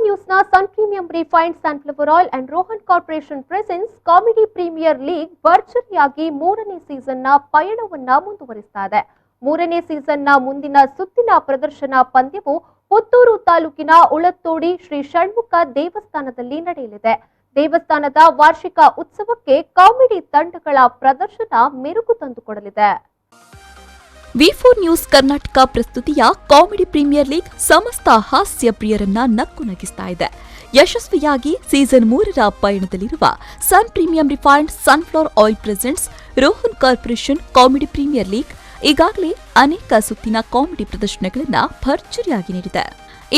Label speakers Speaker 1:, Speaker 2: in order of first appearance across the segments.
Speaker 1: ನ್ಯೂಸ್ನ Sun Premium refined sunflower oil and Rohan Corporation presents Comedy Premier League ಭರ್ಜರಿಯಾಗಿ 3ನೇ ಸೀಸನ್ನ ಪಯಣವನ್ನ ಮುಂದುವರಿಸ್ತಾ ಇದೆ. 3ನೇ ಸೀಸನ್ನ ಮುಂದಿನ ಸುತ್ತಿನ ಪ್ರದರ್ಶನ ಪಂದ್ಯವು ಪುತ್ತೂರು ತಾಲೂಕಿನ ಉಳತ್ತೋಡಿ ಶ್ರೀ ಷಣ್ಮುಖ ದೇವಸ್ಥಾನದಲ್ಲಿ ನಡೆಯಲಿದೆ. ದೇವಸ್ಥಾನದ ವಾರ್ಷಿಕ ಉತ್ಸವಕ್ಕೆ ಕಾಮಿಡಿ ತಂಡಗಳ ಪ್ರದರ್ಶನ ಮೆರುಗು ತಂದುಕೊಡಲಿದೆ.
Speaker 2: ವಿ4 ನ್ಯೂಸ್ ಕರ್ನಾಟಕ ಪ್ರಸ್ತುತಿಯ ಕಾಮಿಡಿ ಪ್ರೀಮಿಯರ್ ಲೀಗ್ ಸಮಸ್ತ ಹಾಸ್ಯ ಪ್ರಿಯರನ್ನ ನಕ್ಕು ನಗಿಸ್ತಾ ಇದೆ. ಯಶಸ್ವಿಯಾಗಿ ಸೀಸನ್ 3ರ ಪಯಣದಲ್ಲಿರುವ Sun Premium refined sunflower oil presents Rohan Corporation Comedy Premier League ಈಗಾಗಲೇ ಅನೇಕ ಸುತ್ತಿನ ಕಾಮಿಡಿ ಪ್ರದರ್ಶನಗಳನ್ನು ಭರ್ಜರಿಯಾಗಿ ನೀಡಿದೆ.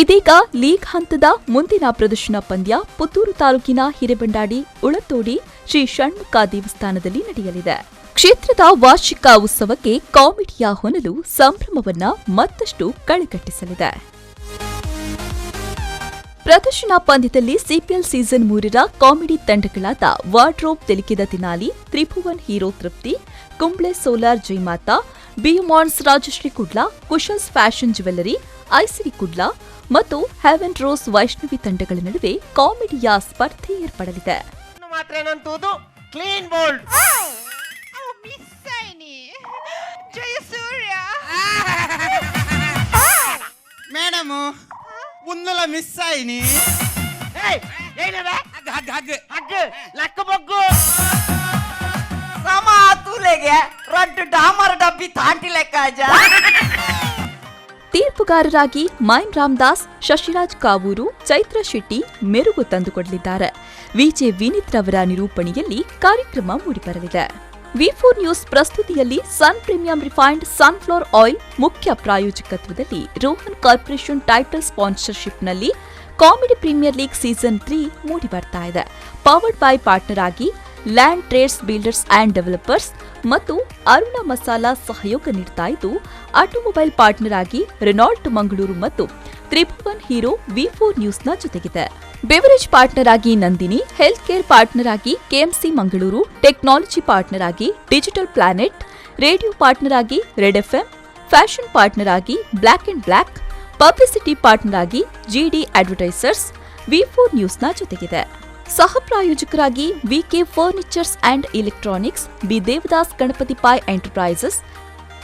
Speaker 2: ಇದೀಗ ಲೀಗ್ ಹಂತದ ಮುಂದಿನ ಪ್ರದರ್ಶನ ಪಂದ್ಯ ಪುತ್ತೂರು ತಾಲೂಕಿನ ಹಿರೇಬಂಡಾಡಿ ಉಳತ್ತೋಡಿ ಶ್ರೀ ಷಣ್ಮುಖ ದೇವಸ್ಥಾನದಲ್ಲಿ ನಡೆಯಲಿದೆ. ಕ್ಷೇತ್ರದ ವಾರ್ಷಿಕ ಉತ್ಸವಕ್ಕೆ ಕಾಮಿಡಿಯ ಹೊನಲು ಸಂಭ್ರಮವನ್ನ ಮತ್ತಷ್ಟು ಕಳೆಗಟ್ಟಿಸಲಿದೆ. ಪ್ರದರ್ಶನ ಪಂದ್ಯದಲ್ಲಿ ಸಿಪಿಎಲ್ ಸೀಸನ್ 3ರ ಕಾಮಿಡಿ ತಂಡಗಳಾದ ವಾರ್ಡ್ರೋಬ್ ತೆಲಿಕಿದ ತಿನಾಲಿ, ತ್ರಿಭುವನ್ ಹೀರೋ ತೃಪ್ತಿ, ಕುಂಬ್ಳೆ ಸೋಲಾರ್ ಜೈಮಾತಾ, ಬಿಯುಮಾನ್ಸ್ ರಾಜಶ್ರೀ ಕುಡ್ಲಾ, ಕುಶಲ್ಸ್ ಫ್ಯಾಷನ್ ಜ್ಯುವೆಲ್ಲರಿ, ಐಸಿರಿ ಕುಡ್ಲಾ ಮತ್ತು ಹೆವೆನ್ ರೋಸ್ ವೈಷ್ಣವಿ ತಂಡಗಳ ನಡುವೆ ಕಾಮಿಡಿಯ ಸ್ಪರ್ಧೆ ಏರ್ಪಡಲಿದೆ.
Speaker 3: ಮೇಡಮ್ ಮುಂದಲ ಮಿಸ್ ಆಯ್ನಿ ತೂಲೆಗೆ ರೊಡ್ಡು ಡಾಮರ್ ಡಬ್ಬಿ ತಾಂಟಿ ಲೆಕ್ಕ
Speaker 2: ತೀರ್ಪುಗಾರರಾಗಿ ಮೈನ್ ರಾಮದಾಸ್, ಶಶಿರಾಜ್ ಕಾವೂರು, ಚೈತ್ರ ಶೆಟ್ಟಿ ಮೆರುಗು ತಂದುಕೊಡಲಿದ್ದಾರೆ. ವಿಜೆ ವಿನೀತ್ ರವರ ನಿರೂಪಣೆಯಲ್ಲಿ ಕಾರ್ಯಕ್ರಮ ಮೂಡಿಬರಲಿದೆ. ವಿ4 ನ್ಯೂಸ್ ಪ್ರಸ್ತುತಿಯಲ್ಲಿ Sun Premium refined sunflower oil ಮುಖ್ಯ ಪ್ರಾಯೋಜಕತ್ವದಲ್ಲಿ ರೋಹನ್ ಕಾರ್ಪೊರೇಷನ್ ಟೈಟಲ್ ಸ್ಪಾನ್ಸರ್ಶಿಪ್ನಲ್ಲಿ ಕಾಮಿಡಿ ಪ್ರೀಮಿಯರ್ ಲೀಗ್ ಸೀಸನ್ 3 ಮೂಡಿಬರ್ತಾ ಇದೆ. ಪವರ್ಡ್ ಬೈ ಪಾರ್ಟ್ನರ್ ಆಗಿ land trades builders and developers ಮತ್ತು ಅರುಣ ಮಸಾಲಾ ಸಹಯೋಗ ನೀಡುತ್ತಾ ಇದ್ದು, ಆಟೋಮೊಬೈಲ್ ಪಾರ್ಟ್ನರ್ ಆಗಿ ರೆನಾಲ್ಟ್ ಮಂಗಳೂರು ಮತ್ತು ತ್ರಿಭುವನ್ ಹೀರೋ ವಿ4 ನ್ಯೂಸ್ನ ಜೊತೆಗಿದೆ. ಬೆವರೇಜ್ ಪಾರ್ಟ್ನರ್ ಆಗಿ ನಂದಿನಿ, ಹೆಲ್ತ್ ಕೇರ್ ಪಾರ್ಟ್ನರ್ ಆಗಿ ಕೆಎಂಸಿ ಮಂಗಳೂರು, ಟೆಕ್ನಾಲಜಿ ಪಾರ್ಟ್ನರ್ ಆಗಿ ಡಿಜಿಟಲ್ ಪ್ಲಾನೆಟ್, ರೇಡಿಯೋ ಪಾರ್ಟ್ನರ್ ಆಗಿ ರೆಡ್ ಎಫ್ಎಂ, ಫ್ಯಾಷನ್ ಪಾರ್ಟ್ನರ್ ಆಗಿ black and black, publicity partner ಆಗಿ ಜಿಡಿ ಅಡ್ವರ್ಟೈಸರ್ಸ್ ವಿ4 ನ್ಯೂಸ್ನ ಜೊತೆಗಿದೆ. ಸಹ ಪ್ರಾಯೋಜಕರಾಗಿ VK furnitures and electronics, B Devadas Ganapathi Pai enterprises,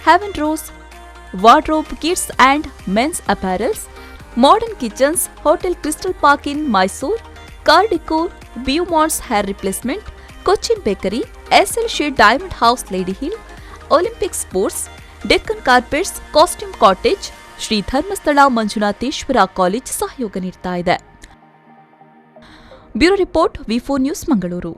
Speaker 2: Heaven Rose, wardrobe kids and mens apparels, modern kitchens, hotel crystal park in Mysore, car decor, ಬಿಯುಮಾನ್ಸ್ hair replacement, Cochin bakery, SL shade diamond house lady hill, olympic sports, Deccan carpets, costume cottage, Shri Dharmasthala Manjunatheshwara college ಸಹಯೋಗ ನೀಡುತ್ತಾ ಇದೆ. Bureau report ವಿ4 news Mangaluru.